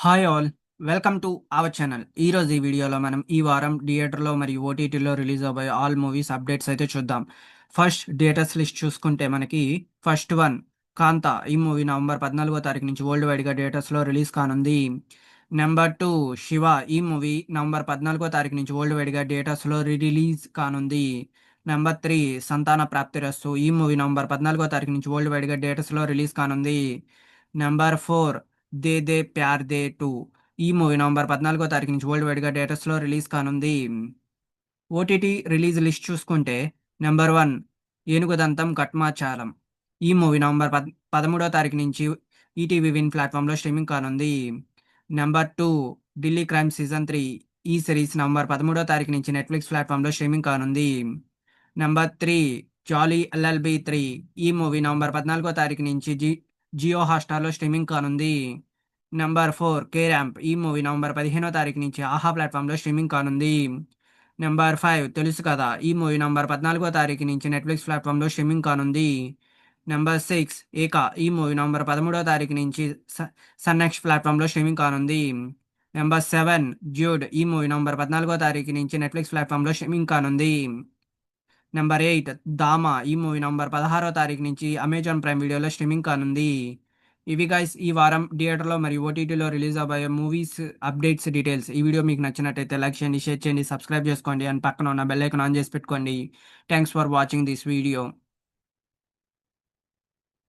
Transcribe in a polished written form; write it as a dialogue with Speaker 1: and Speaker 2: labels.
Speaker 1: Hi all, welcome to our channel. ఈరోజు ఈ వీడియోలో మనం ఈ వారం థియేటర్లో మరియు ఓటీటీలో రిలీజ్ అవబోయే ఆల్ మూవీస్ అప్డేట్స్ అయితే చూద్దాం. ఫస్ట్ థియేటర్స్ లిస్ట్ చూసుకుంటే మనకి ఫస్ట్ వన్ కాంతా. ఈ మూవీ నవంబర్ 14వ తారీఖు నుంచి వరల్డ్ వైడ్గా థియేటర్స్లో రిలీజ్ కానుంది. Number two Shiva. ఈ మూవీ నవంబర్ 14వ తారీఖు నుంచి వరల్డ్ వైడ్గా థియేటర్స్లో రిలీజ్ కానుంది. నెంబర్ త్రీ సంతాన ప్రాప్తిరస్తు. ఈ మూవీ నవంబర్ 14వ తారీఖు నుంచి వరల్డ్ వైడ్గా థియేటర్స్లో రిలీజ్ కానుంది. Number four De De Pyaar De two. ఈ మూవీ నవంబర్ 14వ తారీఖు నుంచి వరల్డ్ వైడ్గా థియేటర్స్లో రిలీజ్ కానుంది. ఓటీటీ రిలీజ్ లిస్ట్ చూసుకుంటే నెంబర్ వన్ ఏనుగుదంతం కట్మాచారం. ఈ మూవీ నవంబర్ 13వ తారీఖు నుంచి ఈటీవీ విన్ ప్లాట్ఫామ్లో స్ట్రీమింగ్ కానుంది. Number two Delhi crime season 3. ఈ సిరీస్ నవంబర్ 13వ తారీఖు నుంచి నెట్ఫ్లిక్స్ ప్లాట్ఫామ్లో స్ట్రీమింగ్ కానుంది. నెంబర్ త్రీ జాలీ LLB 3. ఈ మూవీ నవంబర్ 14వ తారీఖు నుంచి జియో హాట్స్టార్లో స్ట్రీమింగ్ కానుంది. Number four K ramp. ఈ మూవీ నవంబర్ 15వ తారీఖు నుంచి ఆహా ప్లాట్ఫామ్లో స్ట్రీమింగ్ కానుంది. నెంబర్ ఫైవ్ తెలుసు కదా. ఈ మూవీ నవంబర్ 14వ తారీఖు నుంచి నెట్ఫ్లిక్స్ ప్లాట్ఫామ్లో స్ట్రీమింగ్ కానుంది. నెంబర్ సిక్స్ ఏక. ఈ మూవీ నవంబర్ 13వ తారీఖు నుంచి సన్నెక్స్ ప్లాట్ఫామ్లో స్ట్రీమింగ్ కానుంది. Number seven Dude. ఈ మూవీ నవంబర్ 14వ తారీఖు నుంచి నెట్ఫ్లిక్స్ ప్లాట్ఫామ్లో స్ట్రీమింగ్ కానుంది. నెంబర్ ఎయిట్ దామా. ఈ మూవీ నవంబర్ 16వ తారీఖు నుంచి అమెజాన్ ప్రైమ్ వీడియోలో స్ట్రీమింగ్ కానుంది. ఇవి గైస్ ఈ వారం థియేటర్లో మరియు ఓటీటీలో రిలీజ్ అవ్వబోయే మూవీస్ అప్డేట్స్ డీటెయిల్స్. ఈ వీడియో మీకు నచ్చినట్టయితే లైక్ చేయండి, షేర్ చేయండి, సబ్స్క్రైబ్ చేసుకోండి అండ్ పక్కన ఉన్న బెల్ ఐకాన్ ఆన్ చేసి పెట్టుకోండి. Thanks for watching this video.